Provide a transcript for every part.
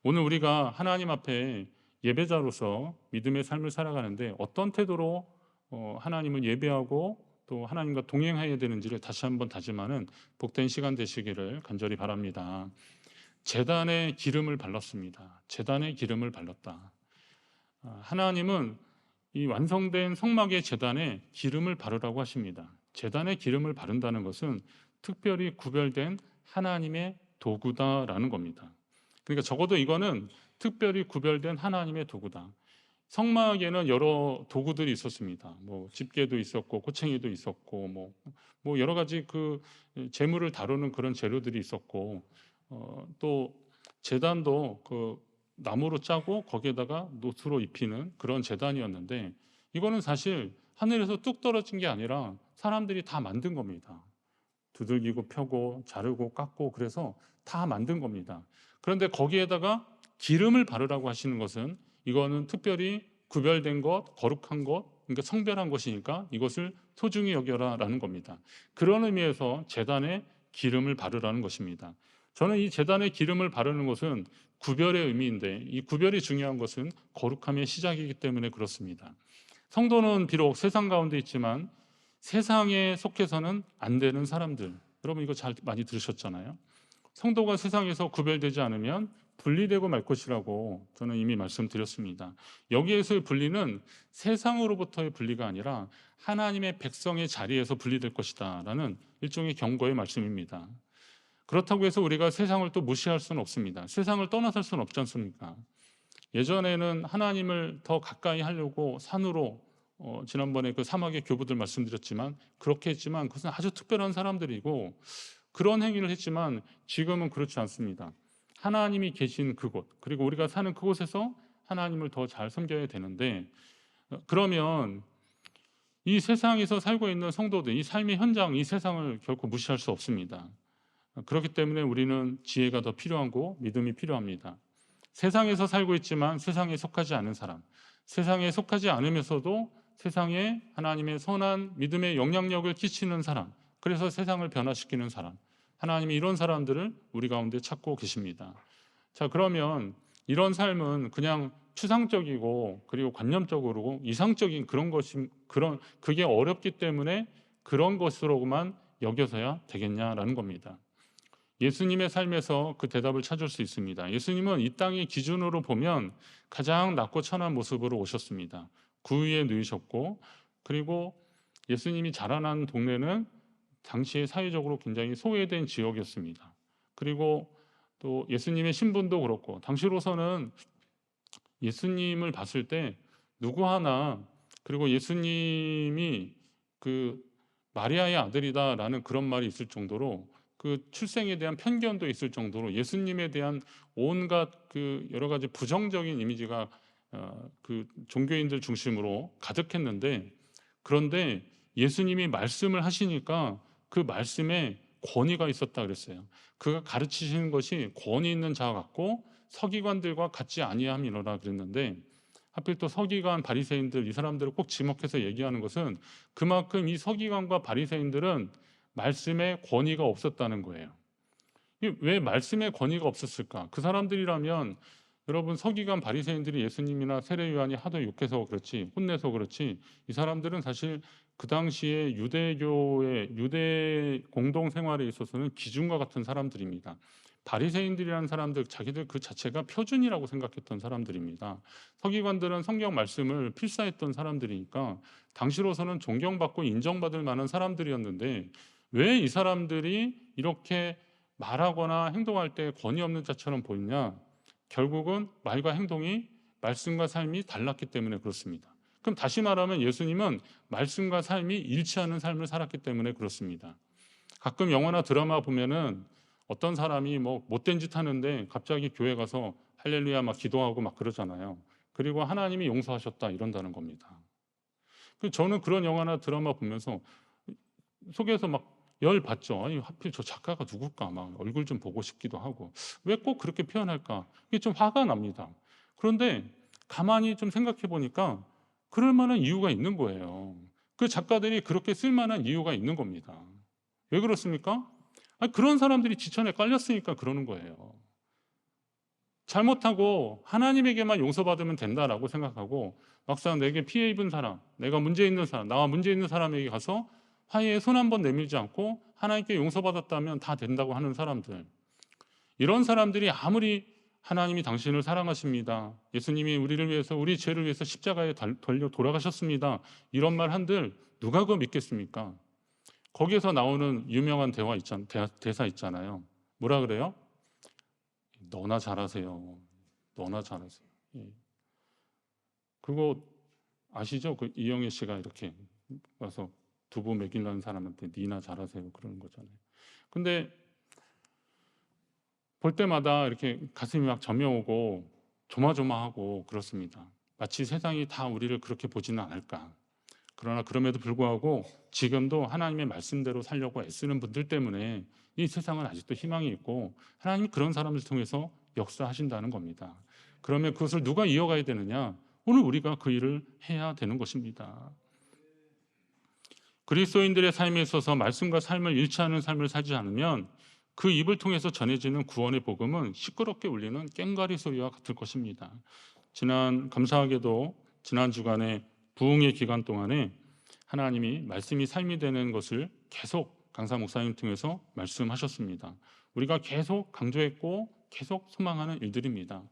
오늘 우리가 하나님 앞에 예배자로서 믿음의 삶을 살아가는데 어떤 태도로 하나님을 예배하고 또 하나님과 동행해야 되는지를 다시 한번 다짐하는 복된 시간 되시기를 간절히 바랍니다. 제단에 기름을 발랐습니다. 제단에 기름을 발랐다. 하나님은 이 완성된 성막의 제단에 기름을 바르라고 하십니다. 제단에 기름을 바른다는 것은 특별히 구별된 하나님의 도구다라는 겁니다. 그러니까 적어도 이거는 특별히 구별된 하나님의 도구다. 성막에는 여러 도구들이 있었습니다. 뭐 집게도 있었고 고챙이도 있었고 뭐 여러 가지 그 재물을 다루는 그런 재료들이 있었고 또 제단도 그 나무로 짜고 거기에다가 놋으로 입히는 그런 제단이었는데 이거는 사실 하늘에서 뚝 떨어진 게 아니라 사람들이 다 만든 겁니다. 두들기고 펴고 자르고 깎고 그래서 다 만든 겁니다. 그런데 거기에다가 기름을 바르라고 하시는 것은 이거는 특별히 구별된 것, 거룩한 것, 그러니까 성별한 것이니까 이것을 소중히 여겨라라는 겁니다. 그런 의미에서 제단에 기름을 바르라는 것입니다. 저는 이 제단에 기름을 바르는 것은 구별의 의미인데 이 구별이 중요한 것은 거룩함의 시작이기 때문에 그렇습니다. 성도는 비록 세상 가운데 있지만 세상에 속해서는 안 되는 사람들. 여러분 이거 잘 많이 들으셨잖아요. 성도가 세상에서 구별되지 않으면 분리되고 말 것이라고 저는 이미 말씀드렸습니다. 여기에서의 분리는 세상으로부터의 분리가 아니라 하나님의 백성의 자리에서 분리될 것이다 라는 일종의 경고의 말씀입니다. 그렇다고 해서 우리가 세상을 또 무시할 수는 없습니다. 세상을 떠나설 수는 없지 않습니까? 예전에는 하나님을 더 가까이 하려고 산으로 지난번에 그 사막의 교부들 말씀드렸지만 그렇게 했지만 그것은 아주 특별한 사람들이고 그런 행위를 했지만 지금은 그렇지 않습니다. 하나님이 계신 그곳 그리고 우리가 사는 그곳에서 하나님을 더 잘 섬겨야 되는데 그러면 이 세상에서 살고 있는 성도들 이 삶의 현장 이 세상을 결코 무시할 수 없습니다. 그렇기 때문에 우리는 지혜가 더 필요하고 믿음이 필요합니다. 세상에서 살고 있지만 세상에 속하지 않은 사람, 세상에 속하지 않으면서도 세상에 하나님의 선한 믿음의 영향력을 끼치는 사람, 그래서 세상을 변화시키는 사람, 하나님이 이런 사람들을 우리 가운데 찾고 계십니다. 자, 그러면 이런 삶은 그냥 추상적이고 그리고 관념적으로 이상적인 그런 것이 그게 어렵기 때문에 그런 것으로만 여겨서야 되겠냐라는 겁니다. 예수님의 삶에서 그 대답을 찾을 수 있습니다. 예수님은 이 땅의 기준으로 보면 가장 낮고 천한 모습으로 오셨습니다. 구유에 누이셨고 그리고 예수님이 자라난 동네는 당시에 사회적으로 굉장히 소외된 지역이었습니다. 그리고 또 예수님의 신분도 그렇고 당시로서는 예수님을 봤을 때 누구 하나 그리고 예수님이 그 마리아의 아들이다라는 그런 말이 있을 정도로 그 출생에 대한 편견도 있을 정도로 예수님에 대한 온갖 그 여러 가지 부정적인 이미지가 그 종교인들 중심으로 가득했는데 그런데 예수님이 말씀을 하시니까 그 말씀에 권위가 있었다 그랬어요. 그가 가르치시는 것이 권위 있는 자 같고 서기관들과 같지 아니함이로라 그랬는데 하필 또 서기관 바리새인들 이 사람들을 꼭 지목해서 얘기하는 것은 그만큼 이 서기관과 바리새인들은 말씀에 권위가 없었다는 거예요. 왜 말씀에 권위가 없었을까? 그 사람들이라면 여러분 서기관 바리새인들이 예수님이나 세례 요한이 하도 욕해서 그렇지 혼내서 그렇지 이 사람들은 사실 그 당시에 유대교의 유대 공동 생활에 있어서는 기준과 같은 사람들입니다. 바리새인들이라는 사람들 자기들 그 자체가 표준이라고 생각했던 사람들입니다. 서기관들은 성경 말씀을 필사했던 사람들이니까 당시로서는 존경받고 인정받을 만한 사람들이었는데 왜 이 사람들이 이렇게 말하거나 행동할 때 권위 없는 자처럼 보이냐? 결국은 말과 행동이 말씀과 삶이 달랐기 때문에 그렇습니다. 그럼 다시 말하면 예수님은 말씀과 삶이 일치하는 삶을 살았기 때문에 그렇습니다. 가끔 영화나 드라마 보면은 어떤 사람이 뭐 못된 짓 하는데 갑자기 교회 가서 할렐루야 막 기도하고 막 그러잖아요. 그리고 하나님이 용서하셨다 이런다는 겁니다. 저는 그런 영화나 드라마 보면서 속에서 막 열 받죠. 아니 하필 저 작가가 누굴까 막 얼굴 좀 보고 싶기도 하고 왜 꼭 그렇게 표현할까? 이게 좀 화가 납니다. 그런데 가만히 좀 생각해 보니까 그럴 만한 이유가 있는 거예요. 그 작가들이 그렇게 쓸 만한 이유가 있는 겁니다. 왜 그렇습니까? 아니, 그런 사람들이 지천에 깔렸으니까 그러는 거예요. 잘못하고 하나님에게만 용서받으면 된다라고 생각하고 막상 내게 피해 입은 사람, 내가 문제 있는 사람, 나와 문제 있는 사람에게 가서 화해에 손 한 번 내밀지 않고 하나님께 용서받았다면 다 된다고 하는 사람들, 이런 사람들이 아무리 하나님이 당신을 사랑하십니다, 예수님이 우리를 위해서, 우리 죄를 위해서 십자가에 달려 돌아가셨습니다, 이런 말 한들 누가 그거 믿겠습니까? 거기에서 나오는 유명한 대사 있잖아요. 뭐라 그래요? 너나 잘하세요. 너나 잘하세요. 예. 그거 아시죠? 그 이영애 씨가 이렇게 와서 두부 먹이려는 사람한테 니나 잘하세요 그러는 거잖아요. 근데 볼 때마다 이렇게 가슴이 막 저며오고 조마조마하고 그렇습니다. 마치 세상이 다 우리를 그렇게 보지는 않을까. 그러나 그럼에도 불구하고 지금도 하나님의 말씀대로 살려고 애쓰는 분들 때문에 이 세상은 아직도 희망이 있고 하나님이 그런 사람들 통해서 역사하신다는 겁니다. 그러면 그것을 누가 이어가야 되느냐? 오늘 우리가 그 일을 해야 되는 것입니다. 그리스도인들의 삶에 있어서 말씀과 삶을 일치하는 삶을 살지 않으면 그 입을 통해서 전해지는 구원의 복음은 시끄럽게 울리는 꽹과리 소리와 같을 것입니다. 감사하게도 지난 주간에 부흥의 기간 동안에 하나님이 말씀이 삶이 되는 것을 계속 강사 목사님 통해서 말씀하셨습니다. 우리가 계속 강조했고 계속 소망하는 일들입니다.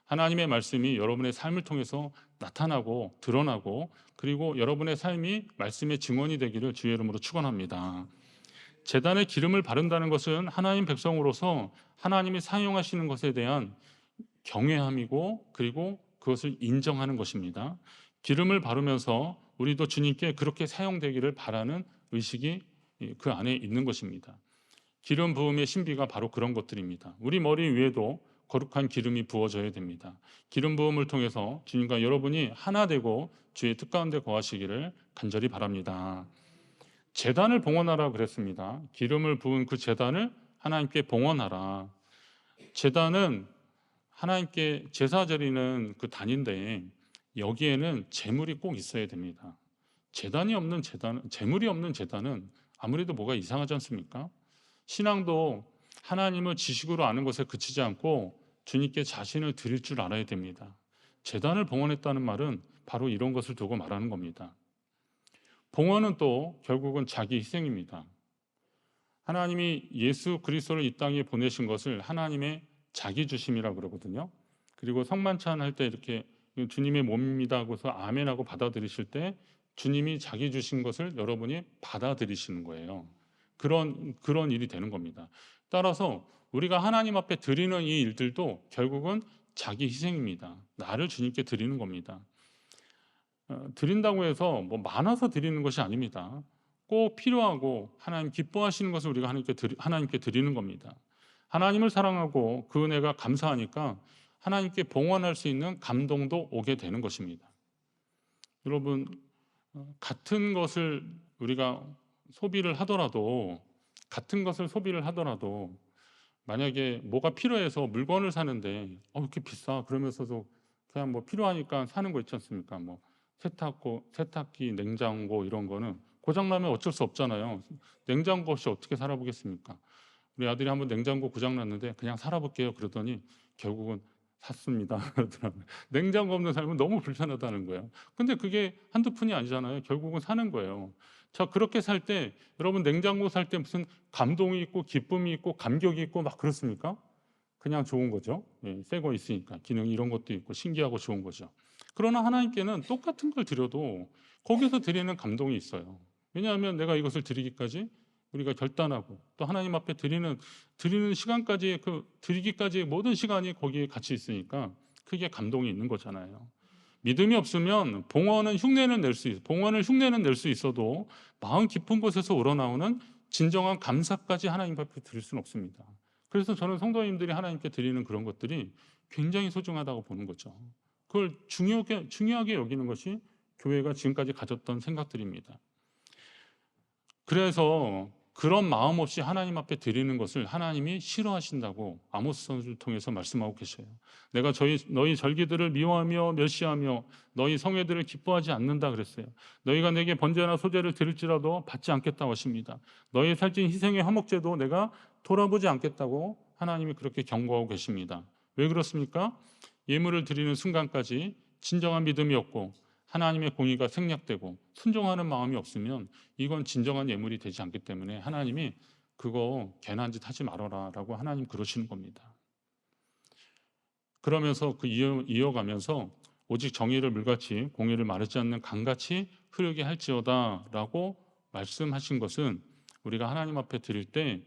하나님의 말씀이 여러분의 삶을 통해서 나타나고 드러나고 그리고 여러분의 삶이 말씀의 증언이 되기를 주의 이름으로 축원합니다. 제단에 기름을 바른다는 것은 하나님 백성으로서 하나님이 사용하시는 것에 대한 경외함이고 그리고 그것을 인정하는 것입니다. 기름을 바르면서 우리도 주님께 그렇게 사용되기를 바라는 의식이 그 안에 있는 것입니다. 기름 부음의 신비가 바로 그런 것들입니다. 우리 머리 위에도 거룩한 기름이 부어져야 됩니다. 기름 부음을 통해서 주님과 여러분이 하나 되고 주의 뜻 가운데 거하시기를 간절히 바랍니다. 제단을 봉헌하라 그랬습니다. 기름을 부은 그 제단을 하나님께 봉헌하라. 제단은 하나님께 제사 드리는 그 단인데 여기에는 제물이 꼭 있어야 됩니다. 제물이 없는 제단은 아무래도 뭐가 이상하지 않습니까? 신앙도 하나님을 지식으로 아는 것에 그치지 않고 주님께 자신을 드릴 줄 알아야 됩니다. 제단을 봉헌했다는 말은 바로 이런 것을 두고 말하는 겁니다. 봉헌은 또 결국은 자기 희생입니다. 하나님이 예수 그리스도를 이 땅에 보내신 것을 하나님의 자기 주심이라고 그러거든요. 그리고 성만찬 할 때 이렇게 주님의 몸입니다 하고서 아멘하고 받아들이실 때 주님이 자기 주신 것을 여러분이 받아들이시는 거예요. 그런 일이 되는 겁니다. 따라서 우리가 하나님 앞에 드리는 이 일들도 결국은 자기 희생입니다. 나를 주님께 드리는 겁니다. 드린다고 해서 뭐 많아서 드리는 것이 아닙니다. 꼭 필요하고 하나님 기뻐하시는 것을 우리가 하나님께 드리는 겁니다. 하나님을 사랑하고 그 은혜가 감사하니까 하나님께 봉헌할 수 있는 감동도 오게 되는 것입니다. 여러분, 같은 것을 우리가 소비를 하더라도 만약에 뭐가 필요해서 물건을 사는데 이렇게 비싸 그러면서도 그냥 뭐 필요하니까 사는 거 있지 않습니까? 뭐 세탁기, 냉장고 이런 거는 고장나면 어쩔 수 없잖아요. 냉장고 없이 어떻게 살아보겠습니까? 우리 아들이 한번 냉장고 고장났는데 그냥 살아볼게요 그러더니 결국은 샀습니다. 그러더라고요. 냉장고 없는 삶은 너무 불편하다는 거예요. 근데 그게 한두 푼이 아니잖아요. 결국은 사는 거예요. 자, 그렇게 살 때 여러분 냉장고 살 때 무슨 감동이 있고 기쁨이 있고 감격이 있고 막 그렇습니까? 그냥 좋은 거죠. 새 거 있으니까 기능 이런 것도 있고 신기하고 좋은 거죠. 그러나 하나님께는 똑같은 걸 드려도 거기서 드리는 감동이 있어요. 왜냐하면 내가 이것을 드리기까지 우리가 결단하고 또 하나님 앞에 드리는 시간까지 드리기까지의 모든 시간이 거기에 같이 있으니까 그게 감동이 있는 거잖아요. 믿음이 없으면 봉헌을 흉내는 낼 수 있어도 마음 깊은 곳에서 우러나오는 진정한 감사까지 하나님 앞에 드릴 수는 없습니다. 그래서 저는 성도님들이 하나님께 드리는 그런 것들이 굉장히 소중하다고 보는 거죠. 그걸 중요하게 여기는 것이 교회가 지금까지 가졌던 생각들입니다. 그래서 그런 마음 없이 하나님 앞에 드리는 것을 하나님이 싫어하신다고 아모스서를 통해서 말씀하고 계셔요. 내가 너희 절기들을 미워하며 멸시하며 너희 성회들을 기뻐하지 않는다 그랬어요. 너희가 내게 번제나 소제를 드릴지라도 받지 않겠다고 하십니다. 너희 살찐 희생의 화목제도 내가 돌아보지 않겠다고 하나님이 그렇게 경고하고 계십니다. 왜 그렇습니까? 예물을 드리는 순간까지 진정한 믿음이 없고 하나님의 공의가 생략되고 순종하는 마음이 없으면 이건 진정한 예물이 되지 않기 때문에 하나님이 그거 괜한 짓 하지 말아라라고 하나님 그러시는 겁니다. 그러면서 이어가면서 오직 정의를 물같이 공의를 마르지 않는 강같이 흐르게 할지어다라고 말씀하신 것은 우리가 하나님 앞에 드릴 때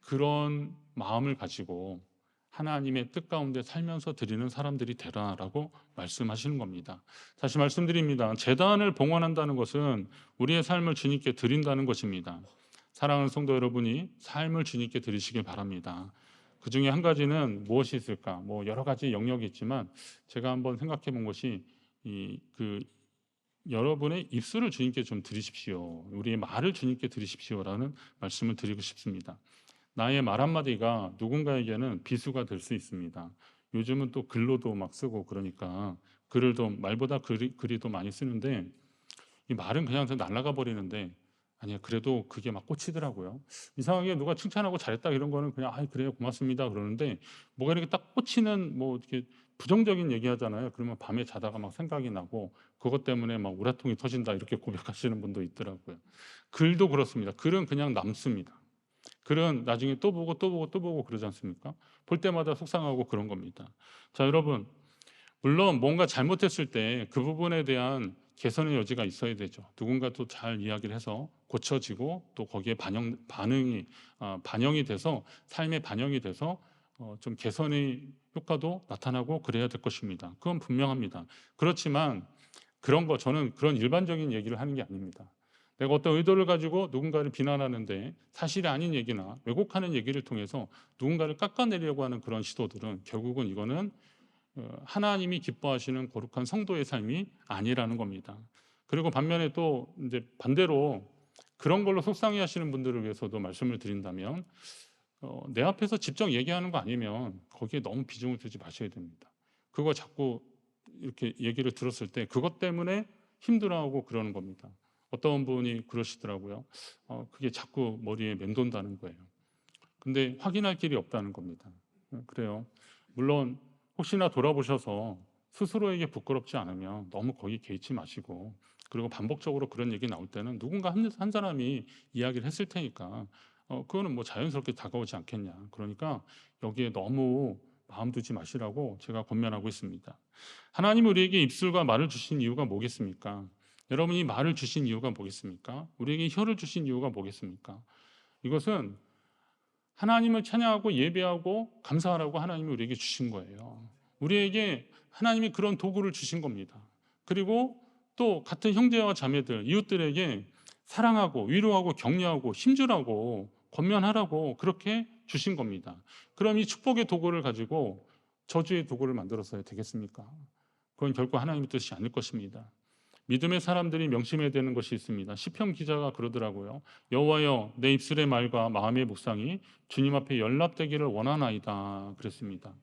그런 마음을 가지고 하나님의 뜻 가운데 살면서 드리는 사람들이 되라라고 말씀하시는 겁니다. 다시 말씀드립니다. 제단을 봉헌한다는 것은 우리의 삶을 주님께 드린다는 것입니다. 사랑하는 성도 여러분이 삶을 주님께 드리시길 바랍니다. 그 중에 한 가지는 무엇이 있을까? 뭐 여러 가지 영역이 있지만 제가 한번 생각해 본 것이 여러분의 입술을 주님께 좀 드리십시오. 우리의 말을 주님께 드리십시오라는 말씀을 드리고 싶습니다. 나의 말 한마디가 누군가에게는 비수가 될 수 있습니다. 요즘은 또 글로도 막 쓰고 그러니까 말보다 글이 더 많이 쓰는데 이 말은 그냥 날아가 버리는데 아니야 그래도 그게 막 꽂히더라고요. 이상하게 누가 칭찬하고 잘했다 이런 거는 그냥 그래요 고맙습니다 그러는데 뭐가 이렇게 딱 꽂히는 뭐 이렇게 부정적인 얘기하잖아요. 그러면 밤에 자다가 막 생각이 나고 그것 때문에 막 우라통이 터진다 이렇게 고백하시는 분도 있더라고요. 글도 그렇습니다. 글은 그냥 남습니다. 글은 나중에 또 보고 또 보고 또 보고 그러지 않습니까? 볼 때마다 속상하고 그런 겁니다. 자, 여러분, 물론 뭔가 잘못했을 때 그 부분에 대한 개선의 여지가 있어야 되죠. 누군가 또 잘 이야기를 해서 고쳐지고 또 거기에 반영이 돼서 삶에 반영이 돼서 좀 개선의 효과도 나타나고 그래야 될 것입니다. 그건 분명합니다. 그렇지만 저는 그런 일반적인 얘기를 하는 게 아닙니다. 내가 어떤 의도를 가지고 누군가를 비난하는데 사실이 아닌 얘기나 왜곡하는 얘기를 통해서 누군가를 깎아내리려고 하는 그런 시도들은 결국은 이거는 하나님이 기뻐하시는 거룩한 성도의 삶이 아니라는 겁니다. 그리고 반면에 또 이제 반대로 그런 걸로 속상해하시는 분들을 위해서도 말씀을 드린다면 내 앞에서 직접 얘기하는 거 아니면 거기에 너무 비중을 두지 마셔야 됩니다. 그거 자꾸 이렇게 얘기를 들었을 때 그것 때문에 힘들어하고 그러는 겁니다. 어떤 분이 그러시더라고요. 그게 자꾸 머리에 맴돈다는 거예요. 근데 확인할 길이 없다는 겁니다. 그래요. 물론 혹시나 돌아보셔서 스스로에게 부끄럽지 않으면 너무 거기 개의치 마시고 그리고 반복적으로 그런 얘기 나올 때는 누군가 한 사람이 이야기를 했을 테니까 그거는 뭐 자연스럽게 다가오지 않겠냐. 그러니까 여기에 너무 마음 두지 마시라고 제가 권면하고 있습니다. 하나님이 우리에게 입술과 말을 주신 이유가 뭐겠습니까? 여러분이 말을 주신 이유가 뭐겠습니까? 우리에게 혀를 주신 이유가 뭐겠습니까? 이것은 하나님을 찬양하고 예배하고 감사하라고 하나님이 우리에게 주신 거예요. 우리에게 하나님이 그런 도구를 주신 겁니다. 그리고 또 같은 형제와 자매들, 이웃들에게 사랑하고 위로하고 격려하고 힘주라고 권면하라고 그렇게 주신 겁니다. 그럼 이 축복의 도구를 가지고 저주의 도구를 만들어서야 되겠습니까? 그건 결코 하나님의 뜻이 아닐 것입니다. 믿음의 사람들이 명심해야 되는 것이 있습니다. 시편 기자가 그러더라고요. 여호와여 내 입술의 말과 마음의 묵상이 주님 앞에 연락되기를 원하나이다 그랬습니다.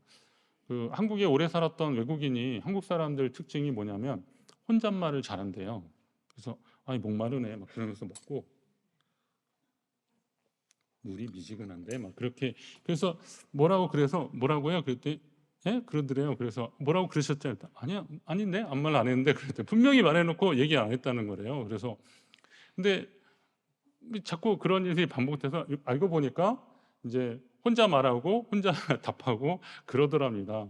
한국에 오래 살았던 외국인이 한국 사람들 특징이 뭐냐면 혼잣말을 잘한대요. 그래서 목마르네 막 그러면서 먹고 물이 미지근한데 막 그렇게 그래서 뭐라고요? 그랬더니 예? 그러더래요. 그래서 뭐라고 그러셨죠? 아니야, 아닌데 아무 말 안 했는데 그랬더니 분명히 말해놓고 얘기 안 했다는 거래요. 그래서 근데 자꾸 그런 일이 반복돼서 알고 보니까 이제 혼자 말하고 혼자 답하고 그러더랍니다.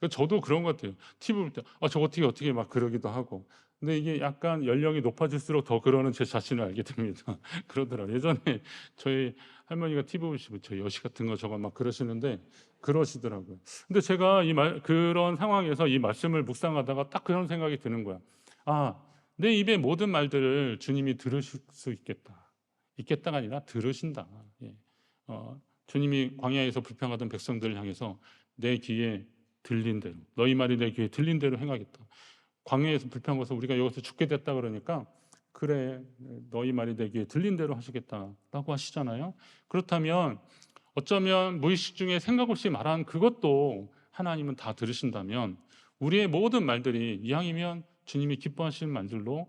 저도 그런 것 같아요. TV 볼 때 저 어떻게 막 그러기도 하고. 근데 이게 약간 연령이 높아질수록 더 그러는 제 자신을 알게 됩니다. 그러더라고요. 예전에 저희 할머니가 TV 보시면 저 여시 같은 거 저거 막 그러시는데 그러시더라고요. 근데 제가 그런 상황에서 이 말씀을 묵상하다가 딱 그런 생각이 드는 거야. 내 입의 모든 말들을 주님이 들으실 수 있겠다가 아니라 들으신다. 예. 주님이 광야에서 불평하던 백성들을 향해서 내 귀에 들린 대로 너희 말이 내 귀에 들린 대로 행하겠다. 광야에서 불평해서 우리가 여기서 죽게 됐다 그러니까 그래 너희 말이 내 귀에 들린 대로 하시겠다라고 하시잖아요. 그렇다면 어쩌면 무의식 중에 생각 없이 말한 그것도 하나님은 다 들으신다면 우리의 모든 말들이 이왕이면 주님이 기뻐하시는 말들로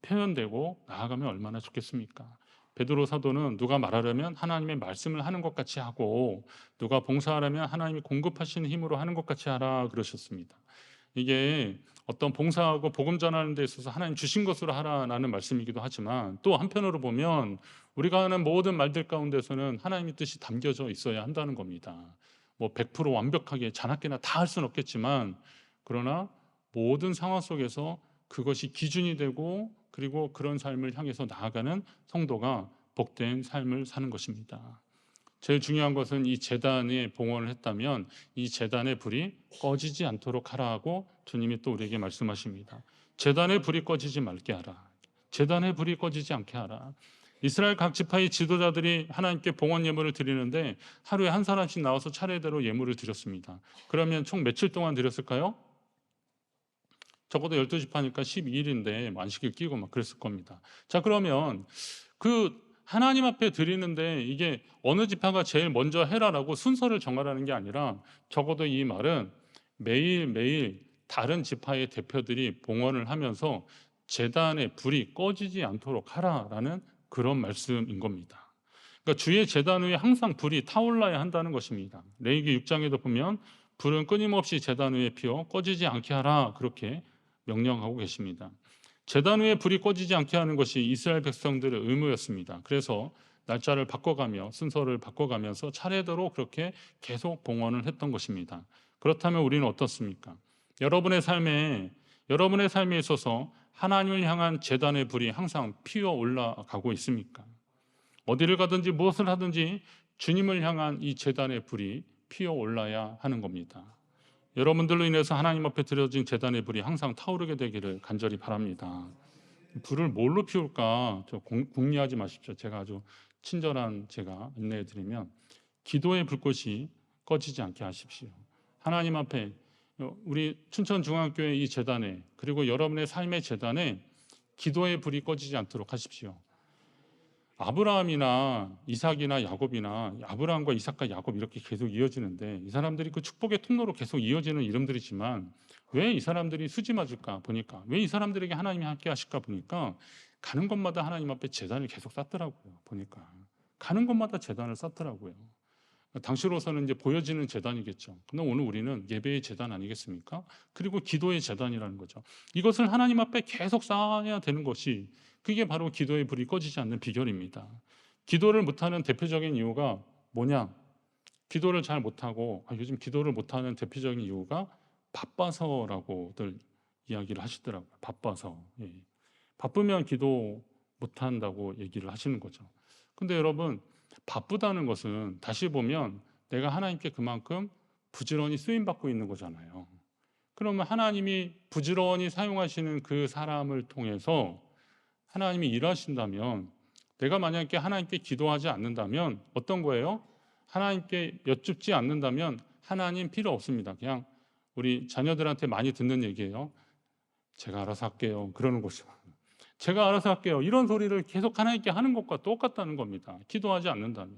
표현되고 나아가면 얼마나 좋겠습니까? 베드로 사도는 누가 말하려면 하나님의 말씀을 하는 것 같이 하고 누가 봉사하려면 하나님이 공급하시는 힘으로 하는 것 같이 하라 그러셨습니다. 이게 어떤 봉사하고 복음 전하는 데 있어서 하나님 주신 것으로 하라라는 말씀이기도 하지만 또 한편으로 보면 우리가 하는 모든 말들 가운데서는 하나님의 뜻이 담겨져 있어야 한다는 겁니다. 뭐 100% 완벽하게 자나깨나 다 할 수는 없겠지만 그러나 모든 상황 속에서 그것이 기준이 되고 그리고 그런 삶을 향해서 나아가는 성도가 복된 삶을 사는 것입니다. 제일 중요한 것은 이 제단에 봉헌을 했다면 이 제단의 불이 꺼지지 않도록 하라 하고 주님이 또 우리에게 말씀하십니다. 제단의 불이 꺼지지 말게 하라. 제단의 불이 꺼지지 않게 하라. 이스라엘 각 지파의 지도자들이 하나님께 봉헌 예물을 드리는데 하루에 한 사람씩 나와서 차례대로 예물을 드렸습니다. 그러면 총 며칠 동안 드렸을까요? 적어도 12지파니까 12일인데 안식일 끼고 막 그랬을 겁니다. 자, 그러면 그 하나님 앞에 드리는데 이게 어느 지파가 제일 먼저 해라라고 순서를 정하라는 게 아니라 적어도 이 말은 매일매일 다른 지파의 대표들이 봉헌을 하면서 제단의 불이 꺼지지 않도록 하라라는 그런 말씀인 겁니다. 그러니까 주의 제단 위에 항상 불이 타올라야 한다는 것입니다. 레위기 6장에도 보면 불은 끊임없이 제단 위에 피어 꺼지지 않게 하라 그렇게 명령하고 계십니다. 제단 위에 불이 꺼지지 않게 하는 것이 이스라엘 백성들의 의무였습니다. 그래서 날짜를 바꿔가며 순서를 바꿔가면서 차례대로 그렇게 계속 봉헌을 했던 것입니다. 그렇다면 우리는 어떻습니까? 여러분의 삶에 있어서 하나님을 향한 제단의 불이 항상 피어 올라가고 있습니까? 어디를 가든지 무엇을 하든지 주님을 향한 이 제단의 불이 피어 올라야 하는 겁니다. 여러분들로 인해서 하나님 앞에 드려진 제단의 불이 항상 타오르게 되기를 간절히 바랍니다. 불을 뭘로 피울까 궁리하지 마십시오. 제가 아주 친절한 제가 안내해 드리면 기도의 불꽃이 꺼지지 않게 하십시오. 하나님 앞에 우리 춘천중앙교회 이 제단에 그리고 여러분의 삶의 제단에 기도의 불이 꺼지지 않도록 하십시오. 아브라함이나 이삭이나 야곱이나 아브라함과 이삭과 야곱 이렇게 계속 이어지는데 이 사람들이 그 축복의 통로로 계속 이어지는 이름들이지만 왜 이 사람들이 수지 맞을까 보니까 왜 이 사람들에게 하나님이 함께 하실까 보니까 가는 곳마다 하나님 앞에 제단을 계속 쌓더라고요. 보니까 가는 곳마다 제단을 쌓더라고요. 당시로서는 이제 보여지는 제단이겠죠. 근데 오늘 우리는 예배의 제단 아니겠습니까? 그리고 기도의 제단이라는 거죠. 이것을 하나님 앞에 계속 쌓아야 되는 것이 그게 바로 기도의 불이 꺼지지 않는 비결입니다. 기도를 못하는 대표적인 이유가 뭐냐? 기도를 잘 못하고 요즘 기도를 못하는 대표적인 이유가 바빠서라고들 이야기를 하시더라고요. 바빠서. 예. 바쁘면 기도 못한다고 얘기를 하시는 거죠. 근데 여러분 바쁘다는 것은 다시 보면 내가 하나님께 그만큼 부지런히 쓰임받고 있는 거잖아요. 그러면 하나님이 부지런히 사용하시는 그 사람을 통해서 하나님이 일하신다면 내가 만약에 하나님께 기도하지 않는다면 어떤 거예요? 하나님께 여쭙지 않는다면 하나님 필요 없습니다. 그냥 우리 자녀들한테 많이 듣는 얘기예요. 제가 알아서 할게요. 그러는 것이죠. 제가 알아서 할게요. 이런 소리를 계속 하나님께 하는 것과 똑같다는 겁니다. 기도하지 않는다면.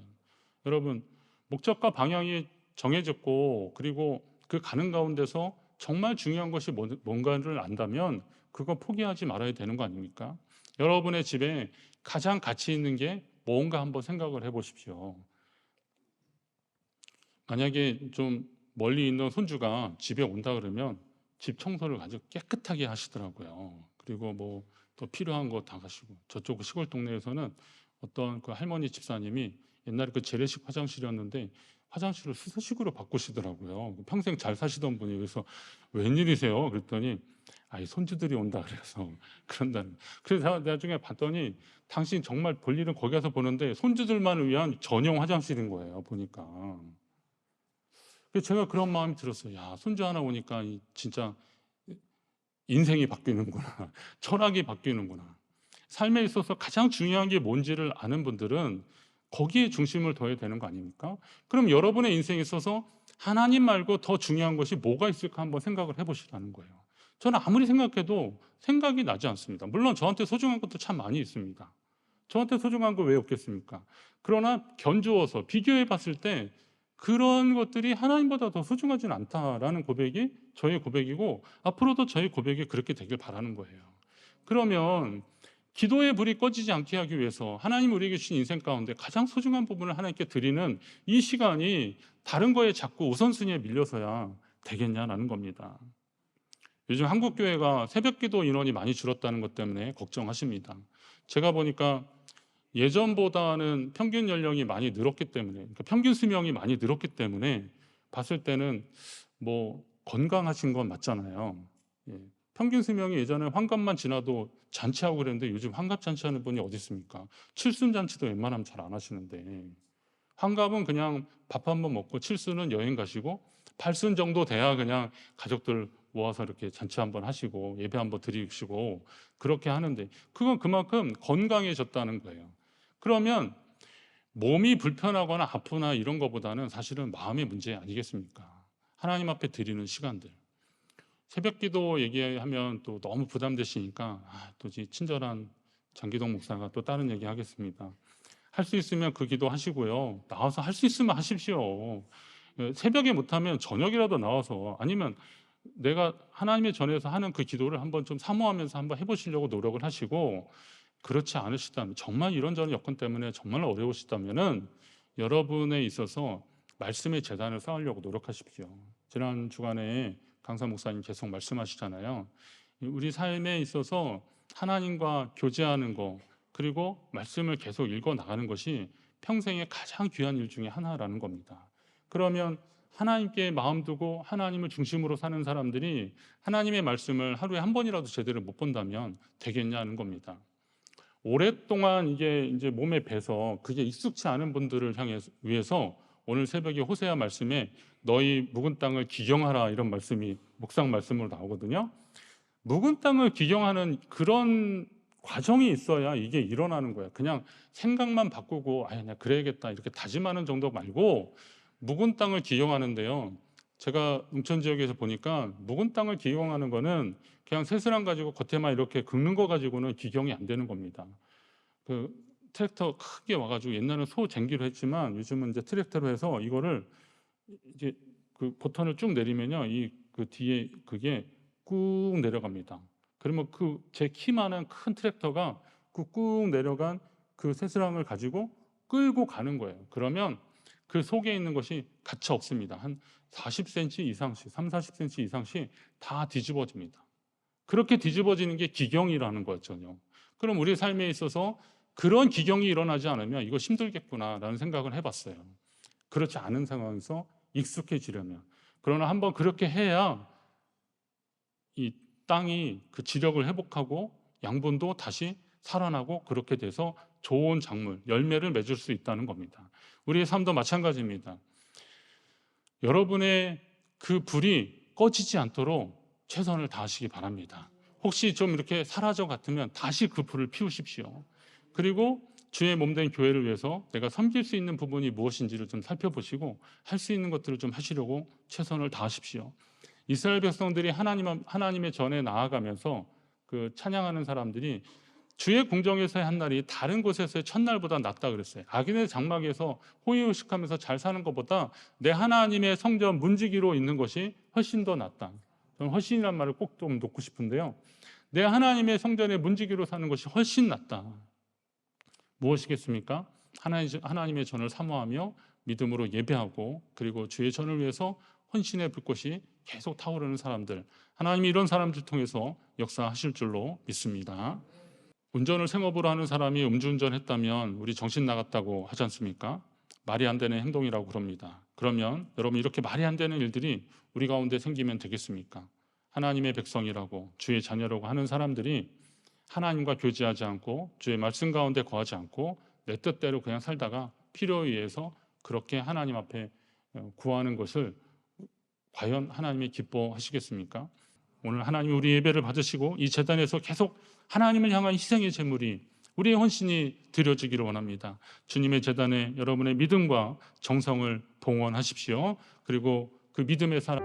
여러분, 목적과 방향이 정해졌고 그리고 그 가는 가운데서 정말 중요한 것이 뭔가를 안다면 그거 포기하지 말아야 되는 거 아닙니까? 여러분의 집에 가장 가치 있는 게 뭔가 한번 생각을 해보십시오. 만약에 좀 멀리 있는 손주가 집에 온다 그러면 집 청소를 아주 깨끗하게 하시더라고요. 그리고 뭐 또 필요한 거 다 가시고 저쪽 시골 동네에서는 어떤 그 할머니 집사님이 옛날에 그 재래식 화장실이었는데 화장실을 수서식으로 바꾸시더라고요. 평생 잘 사시던 분이. 그래서 웬일이세요? 그랬더니 아이 손주들이 온다 그래서 그런다는. 그래서 나중에 봤더니 당신 정말 볼 일은 거기 가서 보는데 손주들만을 위한 전용 화장실인 거예요. 보니까. 그래서 제가 그런 마음이 들었어요. 야, 손주 하나 오니까 진짜 인생이 바뀌는구나. 철학이 바뀌는구나. 삶에 있어서 가장 중요한 게 뭔지를 아는 분들은 거기에 중심을 둬야 되는 거 아닙니까? 그럼 여러분의 인생에 있어서 하나님 말고 더 중요한 것이 뭐가 있을까 한번 생각을 해보시라는 거예요. 저는 아무리 생각해도 생각이 나지 않습니다. 물론 저한테 소중한 것도 참 많이 있습니다. 저한테 소중한 거 왜 없겠습니까? 그러나 견주어서 비교해 봤을 때 그런 것들이 하나님보다 더 소중하진 않다라는 고백이 저의 고백이고 앞으로도 저의 고백이 그렇게 되길 바라는 거예요. 그러면 기도의 불이 꺼지지 않게 하기 위해서 하나님 우리에게 주신 인생 가운데 가장 소중한 부분을 하나님께 드리는 이 시간이 다른 거에 자꾸 우선순위에 밀려서야 되겠냐라는 겁니다. 요즘 한국 교회가 새벽기도 인원이 많이 줄었다는 것 때문에 걱정하십니다. 제가 보니까 예전보다는 평균 연령이 많이 늘었기 때문에, 그러니까 평균 수명이 많이 늘었기 때문에 봤을 때는 뭐 건강하신 건 맞잖아요. 예. 평균 수명이 예전에 환갑만 지나도 잔치하고 그랬는데 요즘 환갑 잔치하는 분이 어디 있습니까? 칠순 잔치도 웬만하면 잘 안 하시는데, 환갑은 그냥 밥 한번 먹고 칠순은 여행 가시고 팔순 정도 돼야 그냥 가족들 모아서 이렇게 잔치 한번 하시고 예배 한번 드리시고 그렇게 하는데, 그건 그만큼 건강해졌다는 거예요. 그러면 몸이 불편하거나 아프나 이런 것보다는 사실은 마음의 문제 아니겠습니까? 하나님 앞에 드리는 시간들. 새벽기도 얘기하면 또 너무 부담되시니까 또 친절한 장기동 목사가 또 다른 얘기 하겠습니다. 할 수 있으면 그 기도 하시고요. 나와서 할 수 있으면 하십시오. 새벽에 못하면 저녁이라도 나와서, 아니면 내가 하나님의 전에서 하는 그 기도를 한번 좀 사모하면서 한번 해보시려고 노력을 하시고, 그렇지 않으시다면, 정말 이런저런 여건 때문에 정말 어려우시다면은 여러분에 있어서 말씀의 재단을 쌓으려고 노력하십시오. 지난 주간에 강사 목사님 계속 말씀하시잖아요. 우리 삶에 있어서 하나님과 교제하는 거, 그리고 말씀을 계속 읽어 나가는 것이 평생의 가장 귀한 일 중에 하나라는 겁니다. 그러면 하나님께 마음 두고 하나님을 중심으로 사는 사람들이 하나님의 말씀을 하루에 한 번이라도 제대로 못 본다면 되겠냐는 겁니다. 오랫동안 이게 이제 몸에 배서 그게 익숙치 않은 분들을 위해서 오늘 새벽에 호세아 말씀에 너희 묵은 땅을 기경하라, 이런 말씀이 묵상 말씀으로 나오거든요. 묵은 땅을 기경하는 그런 과정이 있어야 이게 일어나는 거예요. 그냥 생각만 바꾸고 그냥 그래야겠다 이렇게 다짐하는 정도 말고, 묵은 땅을 기경하는데요, 제가 농촌 지역에서 보니까 묵은 땅을 기경하는 거는 그냥 새스랑 가지고 겉에만 이렇게 긁는 거 가지고는 기경이 안 되는 겁니다. 그 트랙터 크게 와가지고, 옛날에는 소 쟁기로 했지만 요즘은 이제 트랙터로 해서 이거를 이제 그 버튼을 쭉 내리면요, 이 그 뒤에 그게 꾹 내려갑니다. 그러면 그 제 키만한 큰 트랙터가 그 꾹 내려간 그 새스랑을 가지고 끌고 가는 거예요. 그러면 그 속에 있는 것이 가차 없습니다. 한 40cm 이상씩, 3, 40cm 이상씩 다 뒤집어집니다. 그렇게 뒤집어지는 게 기경이라는 거였죠. 그럼 우리 삶에 있어서 그런 기경이 일어나지 않으면 이거 힘들겠구나라는 생각을 해봤어요. 그렇지 않은 상황에서 익숙해지려면. 그러나 한번 그렇게 해야 이 땅이 그 지력을 회복하고 양분도 다시 살아나고, 그렇게 돼서 좋은 작물, 열매를 맺을 수 있다는 겁니다. 우리의 삶도 마찬가지입니다. 여러분의 그 불이 꺼지지 않도록 최선을 다하시기 바랍니다. 혹시 좀 이렇게 사라져 같으면 다시 그 불을 피우십시오. 그리고 주의 몸된 교회를 위해서 내가 섬길 수 있는 부분이 무엇인지를 좀 살펴보시고 할 수 있는 것들을 좀 하시려고 최선을 다하십시오. 이스라엘 백성들이 하나님의 전에 나아가면서 그 찬양하는 사람들이 주의 궁정에서의 한 날이 다른 곳에서의 첫날보다 낫다 그랬어요. 악인의 장막에서 호의호식하면서 잘 사는 것보다 내 하나님의 성전 문지기로 있는 것이 훨씬 더 낫다. 저는 훨씬이란 말을 꼭 좀 놓고 싶은데요, 내 하나님의 성전에 문지기로 사는 것이 훨씬 낫다. 무엇이겠습니까? 하나님의 전을 사모하며 믿음으로 예배하고, 그리고 주의 전을 위해서 헌신의 불꽃이 계속 타오르는 사람들, 하나님이 이런 사람들 통해서 역사하실 줄로 믿습니다. 운전을 생업으로 하는 사람이 음주운전 했다면 우리 정신 나갔다고 하지 않습니까? 말이 안 되는 행동이라고 그럽니다. 그러면 여러분, 이렇게 말이 안 되는 일들이 우리 가운데 생기면 되겠습니까? 하나님의 백성이라고 주의 자녀라고 하는 사람들이 하나님과 교제하지 않고 주의 말씀 가운데 거하지 않고 내 뜻대로 그냥 살다가 필요에 의해서 그렇게 하나님 앞에 구하는 것을 과연 하나님이 기뻐하시겠습니까? 오늘 하나님 우리 예배를 받으시고 이 제단에서 계속 하나님을 향한 희생의 제물이, 우리의 헌신이 드려지기를 원합니다. 주님의 제단에 여러분의 믿음과 정성을 동원하십시오. 그리고 그 믿음의 사람